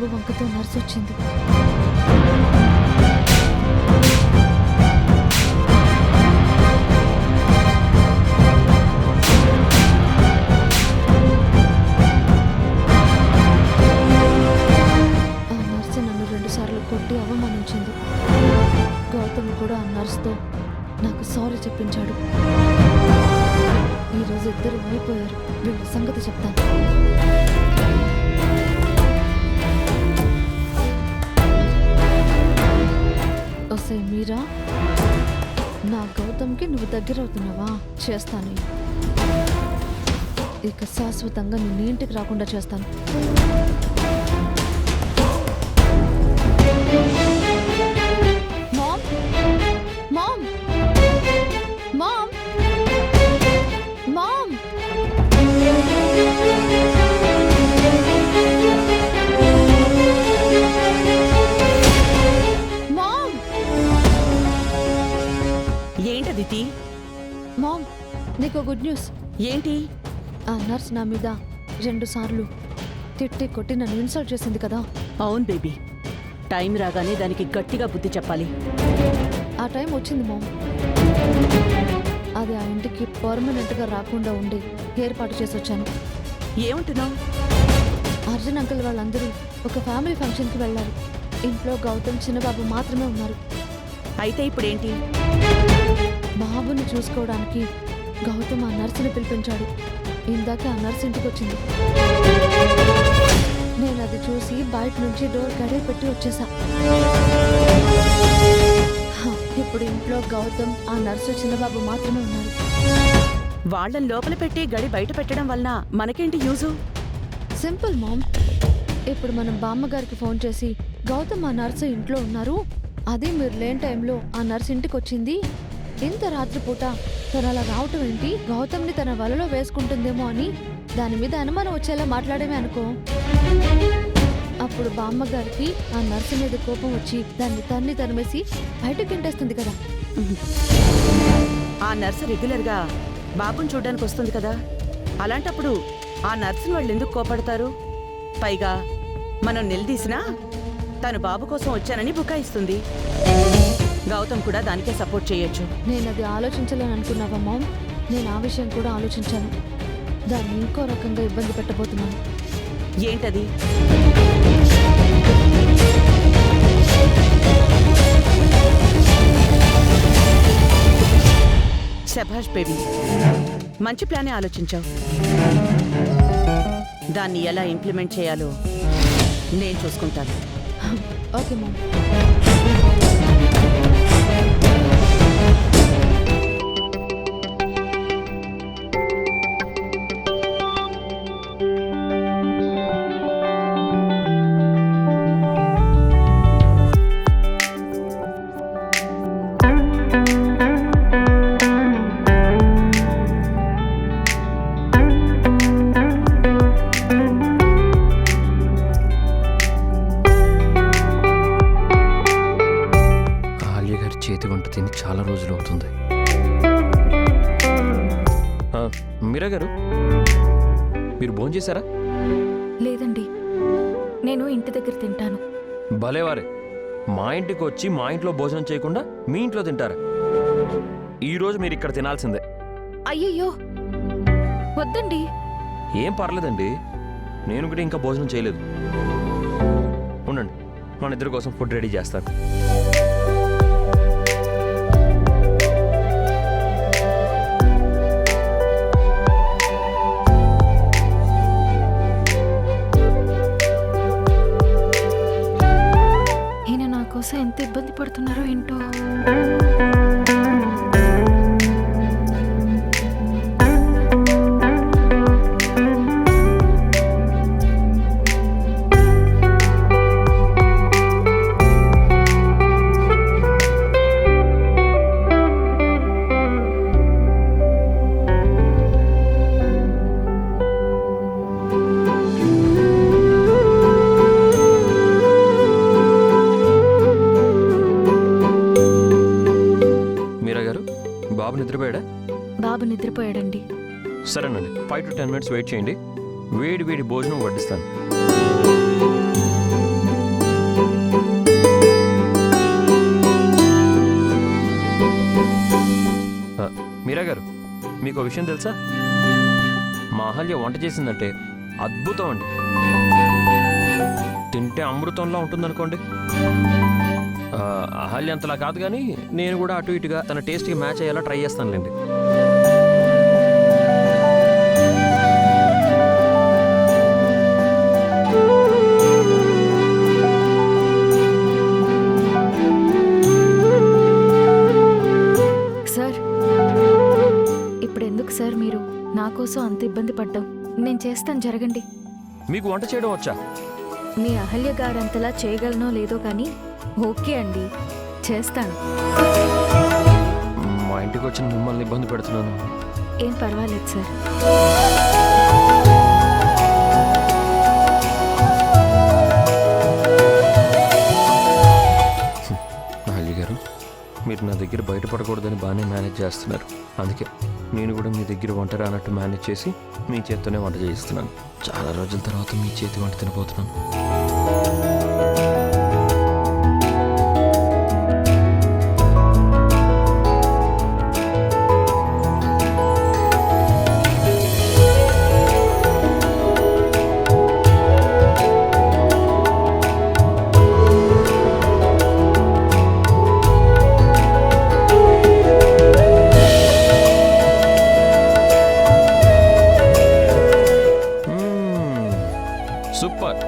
బాబు వంకతో నర్సు వచ్చింది. ఆ నర్సు నన్ను 2 సార్లు కొట్టి అవమానించింది. గౌతమ్ కూడా ఆ నర్సుతో నాకు సారీ చెప్పించాడు. ఈరోజు ఇద్దరు అయిపోయారు. వీళ్ళ సంగతి చెప్తాను. ఒసే మీరా, నా గౌతమ్కి నువ్వు దగ్గర అవుతున్నావా? చేస్తాను. ఇక శాశ్వతంగా నిన్ను ఇంటికి రాకుండా చేస్తాను. Mom, mom, mom, mom. Mom, ఏంటదితి? మామ్, నీకు గుడ్ న్యూస్. ఏంటి? ఆ నర్స్ నా మీద 2 సార్లు తిట్టి కొట్టి నన్ను ఇన్సల్ట్ చేసింది కదా. అవును బేబీ, టైం రాగానే దానికి గట్టిగా బుద్ధి చెప్పాలి. ఆ టైం వచ్చింది మామ్. అది ఆ ఇంటికి పర్మనెంట్గా రాకుండా ఉండి ఏర్పాటు చేసి వచ్చాను. ఏమంటున్నావు? అర్జున్ అంకుల్ వాళ్ళందరూ ఒక ఫ్యామిలీ ఫంక్షన్కి వెళ్ళారు. ఇంట్లో గౌతమ్ చిన్నబాబు మాత్రమే ఉన్నారు. అయితే ఇప్పుడేంటి? బాబుని చూసుకోవడానికి గౌతమ్ ఆ నర్సుని పిలిపించాడు. ఇందాక ఆ నర్స్ ఇంటికి వచ్చింది. నేను అది చూసి బయట నుంచి డోర్ గడియ పెట్టి వచ్చేసా. ఇప్పుడు ఇంట్లో గౌతమ్, ఆ నర్సు, చిన్నబాబు మాత్రమే ఉన్నారు. వాళ్ళని లోపల పెట్టి గడి బయట పెట్టడం వలన మనకేంటి యూజు? Simple ma'am. ఇప్పుడు మనం బామ్మగారికి ఫోన్ చేసి గౌతమ్, ఆ నర్సు ఇంట్లో ఉన్నారు, అదే మీరు లేని టైంలో ఆ నర్సు ఇంటికి వచ్చింది, ఇంత రాత్రిపూట తను అలా రావటం ఏంటి, గౌతమ్ని తన వలలో వేసుకుంటుందేమో అని దాని మీద అనుమానం వచ్చేలా మాట్లాడమే అనుకో. అప్పుడు బామ్మగారికి ఆ నర్సు మీద కోపం వచ్చి దాన్ని తరిమేసి బయటకు గెంటేస్తుంది కదా. ఆ నర్సు రెగ్యులర్గా బాబుని చూడ్డానికి వస్తుంది కదా. అలాంటప్పుడు ఆ నర్సుని వాళ్ళు ఎందుకు కోపడతారు? పైగా మనం నిలదీసినా తను బాబు కోసం వచ్చానని బుకాయిస్తుంది. గౌతమ్ కూడా దానికే సపోర్ట్ చేయొచ్చు. నేను అది ఆలోచించలేను అనుకున్నావా మామ్? నేను ఆ విషయం కూడా ఆలోచించాను. దాన్ని ఇంకో రకంగా ఇబ్బంది పెట్టబోతున్నాను. ఏంటది? శభాష్ బేబీ, మంచి ప్లానే ఆలోచించావు. దాన్ని ఎలా ఇంప్లిమెంట్ చేయాలో నేను చూసుకుంటాను. Okay ma'am. చేతి వంట తిని చాలా రోజులు అవుతుంది. మీరా గారు, మీరు భోజనం చేశారా? లేదండి, నేను ఇంటి దగ్గర తింటాను. భలేవారే, మా ఇంటికి వచ్చి మా ఇంట్లో భోజనం చేయకుండా మీ ఇంట్లో తింటారా? ఈరోజు మీరు ఇక్కడ తినాల్సిందే. అయ్యయ్యో, వద్దండి. ఏం పర్లేదండి, నేను కూడా ఇంకా భోజనం చేయలేదు. ఉండండి, మన ఇద్దరి కోసం ఫుడ్ రెడీ చేస్తాను. కోసం ఎంత ఇబ్బంది పడుతున్నారో ఏంటో. బాబు నిద్రపోయాడా? బాబు నిద్రపోయాడండి. సరేనండి, 5 to 10 minutes వెయిట్ చేయండి. వేడి వేడి భోజనం వడ్డిస్తాను. మీకు ఒక విషయం తెలుసా? మా అహల్య వంట చేసిందంటే అద్భుతం అండి. తింటే అమృతంలా ఉంటుందనుకోండి. అహల్య అంతలా కాదు కానీ నేను కూడా అటు ఇటుగా తన టేస్ట్కి మ్యాచ్ అయ్యేలా ట్రై చేస్తానులేండి. సార్, ఇప్పుడు ఎందుకు సార్ మీరు నా కోసం అంత ఇబ్బంది పడ్డాం? నేను చేస్తాను, జరగండి. మీకు వంట చేయడం వచ్చా? మీ అహల్య గారంతలా చేయగలనో లేదో కానీ ఓకే అండి, చేస్తాను. మా ఇంటికి వచ్చిన మిమ్మల్ని ఇబ్బంది పెడుతున్నాను. ఏం పర్వాలేదు సార్. అహల్య గారు, మీరు నా దగ్గర బయటపడకూడదని బాగానే మేనేజ్ చేస్తున్నారు. అందుకే నేను కూడా మీ దగ్గర వంట రానట్టు మేనేజ్ చేసి మీ చేత్తోనే వంట చేయిస్తున్నాను. చాలా రోజుల తర్వాత మీ చేతి వంట తినబోతున్నాను. సూపర్,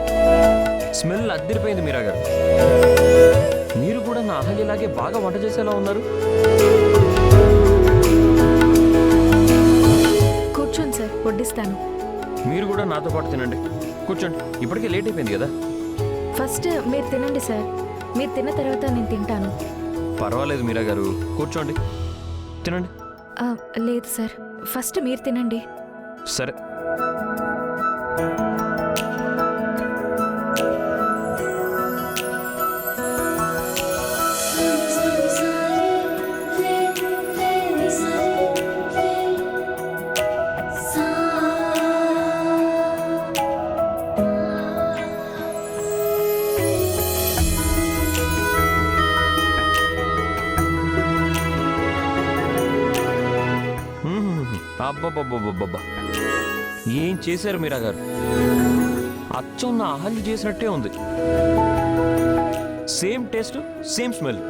స్మెల్ అద్దరిపోయింది మీరా గారు. మీరు కూడా నా అహల్యలాగే బాగా వంట చేసేలా ఉన్నారు. కూర్చోండి సార్, వడ్డిస్తాను. మీరు కూడా నాతో పాటు తినండి. కూర్చోండి, ఇప్పటికే లేట్ అయిపోయింది కదా. ఫస్ట్ మీరు తినండి సార్, మీరు తిన్న తర్వాత నేను తింటాను. పర్వాలేదు మీరా గారు, కూర్చోండి, తినండి. ఆ, లేదు సార్, ఫస్ట్ మీరు తినండి. సరే. అబ్బబ్బబ్బబ్బబ్బా, ఏం చేశారు మీరా గారు? అచ్చం నా అహల్య చేసినట్టే ఉంది. Same taste, same smell.